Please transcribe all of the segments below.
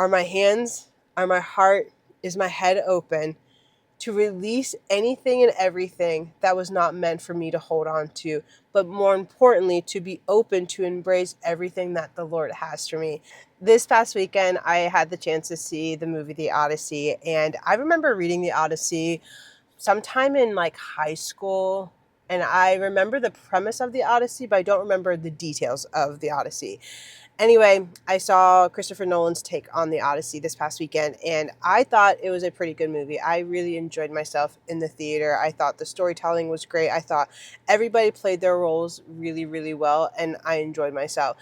Are my hands, are my heart, is my head open to release anything and everything that was not meant for me to hold on to, but more importantly, to be open to embrace everything that the Lord has for me. This past weekend, I had the chance to see the movie The Odyssey, and I remember reading The Odyssey sometime in like high school. And I remember the premise of The Odyssey, but I don't remember the details of The Odyssey. Anyway, I saw Christopher Nolan's take on The Odyssey this past weekend, and I thought it was a pretty good movie. I really enjoyed myself in the theater. I thought the storytelling was great. I thought everybody played their roles really, really well, and I enjoyed myself.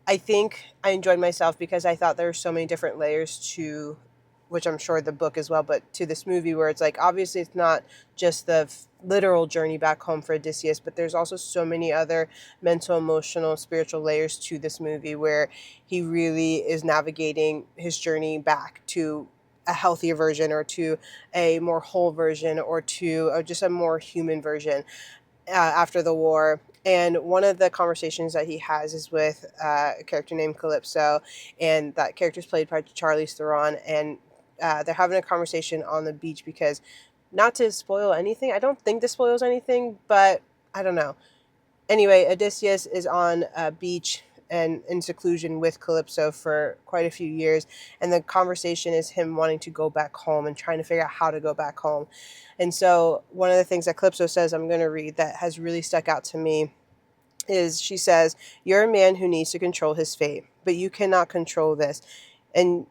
I think I enjoyed myself because I thought there were so many different layers to, which I'm sure the book as well, but to this movie where it's like, obviously it's not just the literal journey back home for Odysseus, but there's also so many other mental, emotional, spiritual layers to this movie where he really is navigating his journey back to a healthier version, or to a more whole version, or to just a more human version after the war. And one of the conversations that he has is with a character named Calypso, and that character is played by Charlize Theron. And they're having a conversation on the beach because, not to spoil anything, I don't think this spoils anything, but I don't know. Anyway, Odysseus is on a beach and in seclusion with Calypso for quite a few years, and the conversation is him wanting to go back home and trying to figure out how to go back home. And so one of the things that Calypso says, I'm going to read, that has really stuck out to me, is she says, "You're a man who needs to control his fate, but you cannot control this. And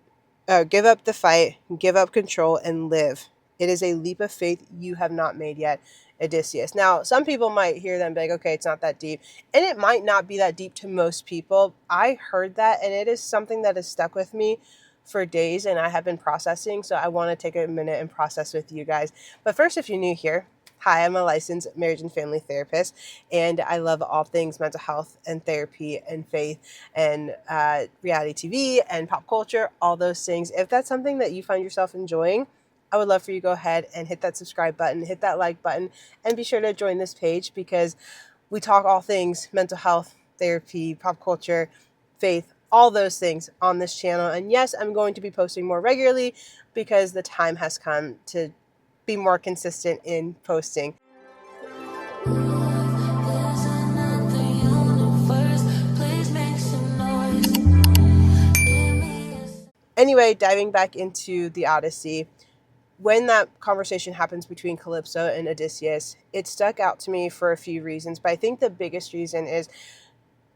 give up the fight, give up control, and live. It is a leap of faith you have not made yet, Odysseus." Now, some people might hear that and be like, okay, it's not that deep. And it might not be that deep to most people. I heard that, and it is something that has stuck with me for days, and I have been processing. So I want to take a minute and process with you guys. But first, if you're new here, hi, I'm a licensed marriage and family therapist, and I love all things mental health and therapy and faith and reality TV and pop culture, all those things. If that's something that you find yourself enjoying, I would love for you to go ahead and hit that subscribe button, hit that like button, and be sure to join this page, because we talk all things mental health, therapy, pop culture, faith, all those things on this channel. And yes, I'm going to be posting more regularly because the time has come to be more consistent in posting. Anyway, diving back into the Odyssey, when that conversation happens between Calypso and Odysseus, it stuck out to me for a few reasons. But I think the biggest reason is,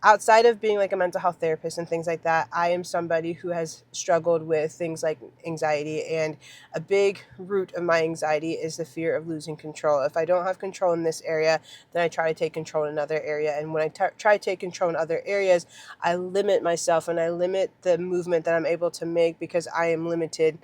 outside of being like a mental health therapist and things like that, I am somebody who has struggled with things like anxiety. And a big root of my anxiety is the fear of losing control. If I don't have control in this area, then I try to take control in another area. And when I try to take control in other areas, I limit myself and I limit the movement that I'm able to make, because I am limited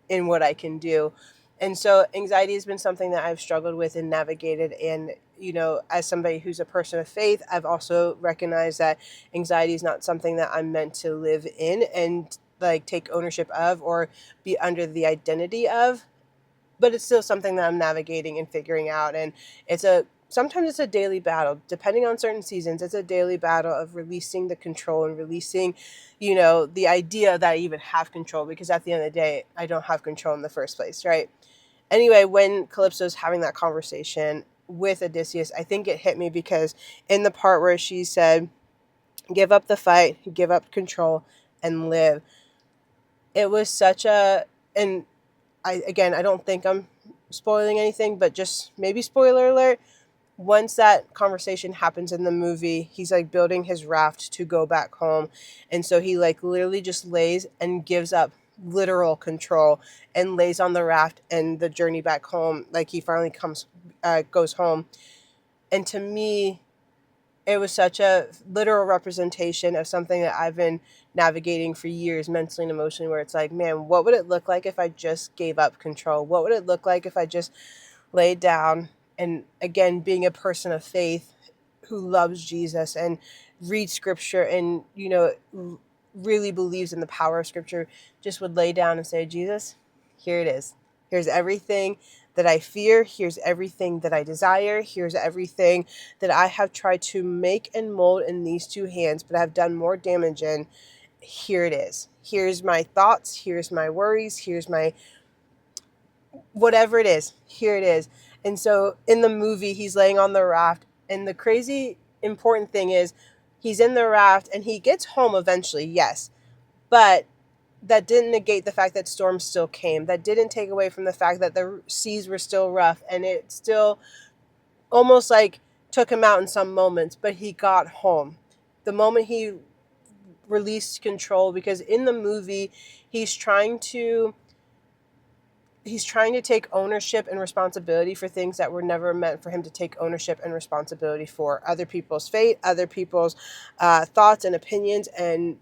in what I can do. And so anxiety has been something that I've struggled with and navigated. And, you know, as somebody who's a person of faith, I've also recognized that anxiety is not something that I'm meant to live in and like take ownership of or be under the identity of, but it's still something that I'm navigating and figuring out. And sometimes it's a daily battle. Depending on certain seasons, it's a daily battle of releasing the control and releasing, you know, the idea that I even have control, because at the end of the day, I don't have control in the first place, right? Anyway, when Calypso's having that conversation with Odysseus, I think it hit me because in the part where she said, "Give up the fight, give up control, and live," it was such a, and I don't think I'm spoiling anything, but just maybe spoiler alert. Once that conversation happens in the movie, he's like building his raft to go back home. And so he like literally just lays and gives up literal control and lays on the raft, and the journey back home, like he finally goes home. And to me, it was such a literal representation of something that I've been navigating for years, mentally and emotionally, where it's like, man, what would it look like if I just gave up control? What would it look like if I just laid down? And again, being a person of faith who loves Jesus and reads scripture and, you know, really believes in the power of scripture, just would lay down and say, "Jesus, here it is. Here's everything that I fear. Here's everything that I desire. Here's everything that I have tried to make and mold in these two hands, but I've done more damage in. here it is. Here's my thoughts. Here's my worries. Here's my whatever it is. Here it is. And so in the movie, he's laying on the raft. And the crazy important thing is he's in the raft and he gets home eventually, yes. But that didn't negate the fact that storms still came. That didn't take away from the fact that the seas were still rough and it still almost like took him out in some moments. But he got home. The moment he released control, because in the movie he's trying to take ownership and responsibility for things that were never meant for him to take ownership and responsibility for. Other people's fate, other people's thoughts and opinions and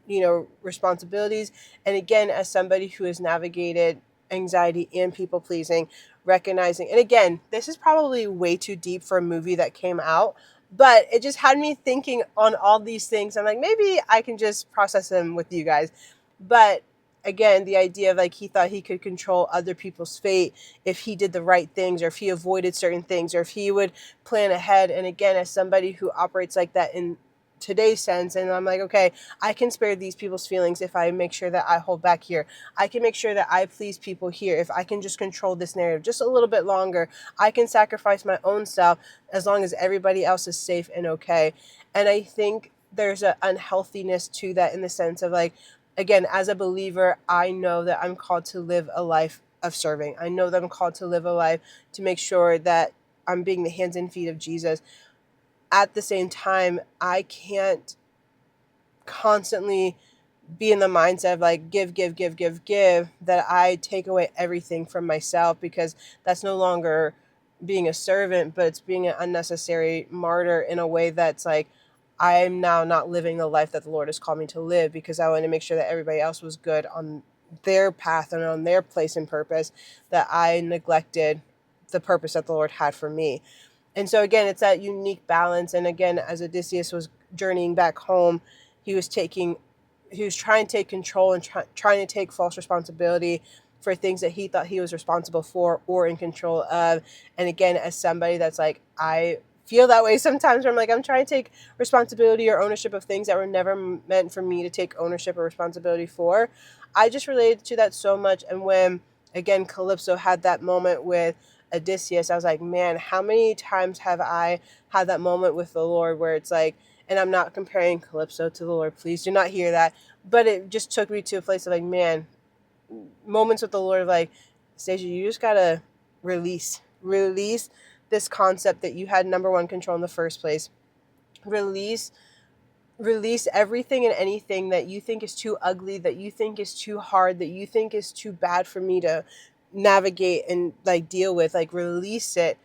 responsibilities. And again, as somebody who has navigated anxiety and people pleasing, recognizing, and again, this is probably way too deep for a movie that came out, but it just had me thinking on all these things. I'm like, maybe I can just process them with you guys. But again, the idea of like he thought he could control other people's fate if he did the right things, or if he avoided certain things, or if he would plan ahead. And again, as somebody who operates like that in today's sense, and I'm like, okay, I can spare these people's feelings if I make sure that I hold back here. I can make sure that I please people here if I can just control this narrative just a little bit longer. I can sacrifice my own self as long as everybody else is safe and okay. And I think there's an unhealthiness to that, in the sense of like, again, as a believer, I know that I'm called to live a life of serving. I know that I'm called to live a life to make sure that I'm being the hands and feet of Jesus. At the same time, I can't constantly be in the mindset of like give, that I take away everything from myself, because that's no longer being a servant, but it's being an unnecessary martyr in a way that's like, I'm now not living the life that the Lord has called me to live, because I want to make sure that everybody else was good on their path and on their place and purpose, that I neglected the purpose that the Lord had for me. And so again, it's that unique balance. And again, as Odysseus was journeying back home, he was trying to take control and trying to take false responsibility for things that he thought he was responsible for or in control of. And again, as somebody that's like, I feel that way sometimes, where I'm like, I'm trying to take responsibility or ownership of things that were never meant for me to take ownership or responsibility for. I just related to that so much. And when, again, Calypso had that moment with Odysseus, I was like, man, how many times have I had that moment with the Lord where it's like, and I'm not comparing Calypso to the Lord, please do not hear that, but it just took me to a place of like, man, moments with the Lord of like, Stacia, you just gotta release this concept that you had number one control in the first place. Release everything and anything that you think is too ugly, that you think is too hard, that you think is too bad for me to navigate and like deal with. Like, release it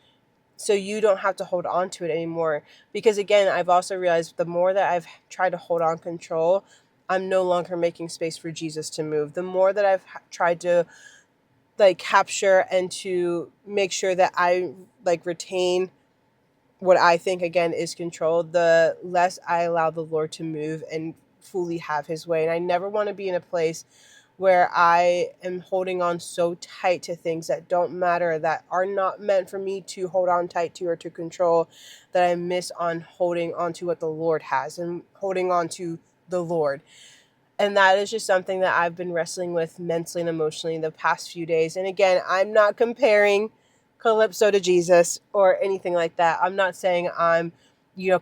so you don't have to hold on to it anymore. Because again, I've also realized the more that I've tried to hold on control, I'm no longer making space for Jesus to move. The more that I've tried to like capture and to make sure that I like retain what I think again is control, the less I allow the Lord to move and fully have his way. And I never want to be in a place where I am holding on so tight to things that don't matter, that are not meant for me to hold on tight to or to control, that I miss on holding on to what the Lord has and holding on to the Lord. And that is just something that I've been wrestling with mentally and emotionally the past few days. And again, I'm not comparing Calypso to Jesus or anything like that. I'm not saying I'm,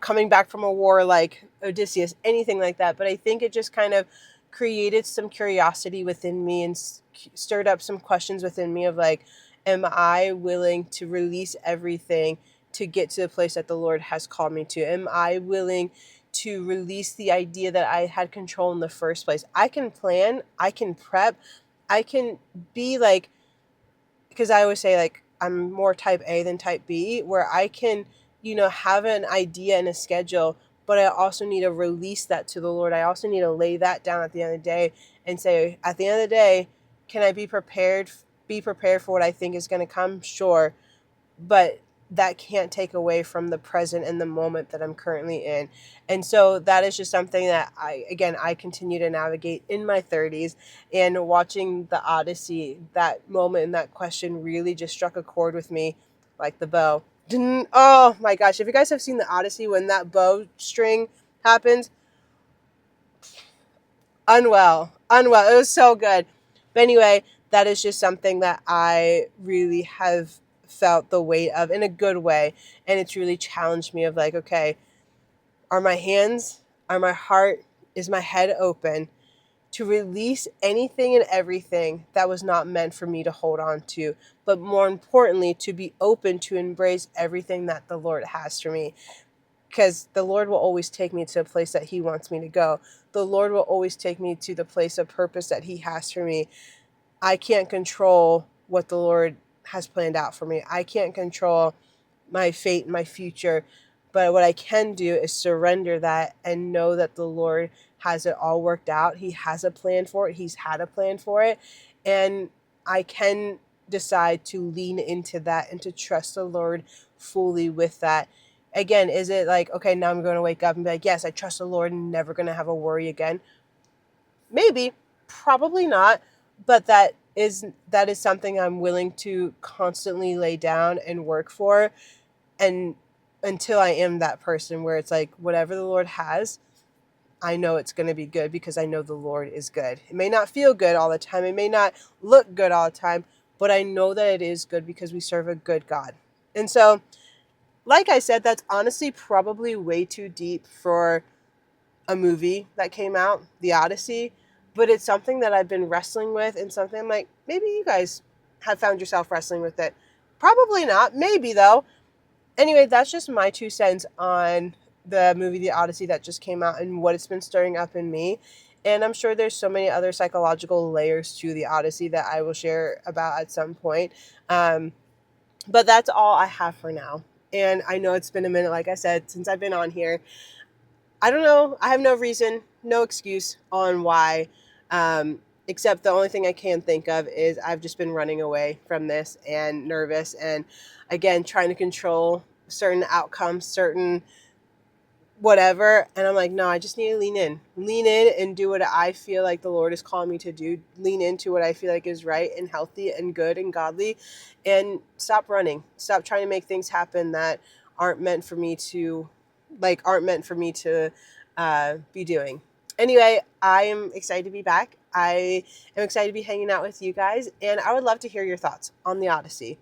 coming back from a war like Odysseus, anything like that. But I think it just kind of created some curiosity within me and stirred up some questions within me of like, am I willing to release everything to get to the place that the Lord has called me to? Am I willing to release the idea that I had control in the first place? I can plan, I can prep, I can be like, because I always say like, I'm more type A than type B, where I can, have an idea and a schedule, but I also need to release that to the Lord. I also need to lay that down at the end of the day and say, at the end of the day, can I be prepared for what I think is going to come? Sure. But that can't take away from the present and the moment that I'm currently in. And so that is just something that I continue to navigate in my 30s. And watching the Odyssey, that moment and that question really just struck a chord with me like the bow. Oh my gosh, if you guys have seen the Odyssey, when that bow string happens, Unwell. It was so good. But anyway, that is just something that I really have felt the weight of in a good way. And it's really challenged me of like, okay, are my hands, are my heart, is my head open to release anything and everything that was not meant for me to hold on to, but more importantly, to be open to embrace everything that the Lord has for me. Because the Lord will always take me to a place that He wants me to go. The Lord will always take me to the place of purpose that He has for me. I can't control what the Lord has planned out for me. I can't control my fate, my future. But what I can do is surrender that and know that the Lord has it all worked out. He has a plan for it. He's had a plan for it. And I can decide to lean into that and to trust the Lord fully with that. Again, is it like, okay, now I'm going to wake up and be like, yes, I trust the Lord and never going to have a worry again? Maybe, probably not. But that is something I'm willing to constantly lay down and work for, and until I am that person where it's like, whatever the Lord has, I know it's going to be good because I know the Lord is good. It may not feel good all the time. It may not look good all the time, but I know that it is good because we serve a good God. And so, like I said, that's honestly probably way too deep for a movie that came out, The Odyssey, but it's something that I've been wrestling with and something I'm like, maybe you guys have found yourself wrestling with it. Probably not. Maybe though. Anyway, that's just my 2 cents on the movie The Odyssey that just came out and what it's been stirring up in me. And I'm sure there's so many other psychological layers to The Odyssey that I will share about at some point. But that's all I have for now. And I know it's been a minute, like I said, since I've been on here. I don't know. I have no reason, no excuse on why, except the only thing I can think of is I've just been running away from this and nervous and, again, trying to control certain outcomes, certain whatever. And I'm like, no, I just need to lean in and do what I feel like the Lord is calling me to do. Lean into what I feel like is right and healthy and good and godly, and stop running. Stop trying to make things happen that aren't meant for me to, be doing. Anyway, I am excited to be back. I am excited to be hanging out with you guys, and I would love to hear your thoughts on the Odyssey.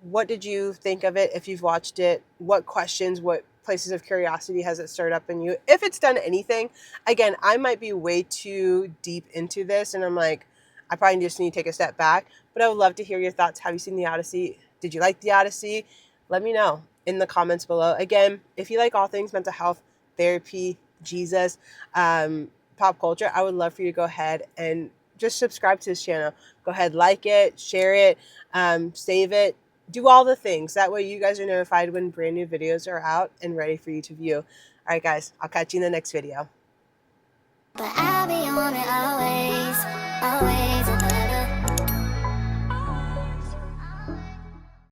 What did you think of it if you've watched it? What questions, what places of curiosity has it stirred up in you? If it's done anything, again, I might be way too deep into this and I'm like, I probably just need to take a step back, but I would love to hear your thoughts. Have you seen the Odyssey? Did you like the Odyssey? Let me know in the comments below. Again, if you like all things mental health, therapy, Jesus, pop culture, I would love for you to go ahead and just subscribe to this channel. Go ahead, like it, share it, save it, do all the things. That way you guys are notified when brand new videos are out and ready for you to view. All right, guys, I'll catch you in the next video. But I'll be on it always.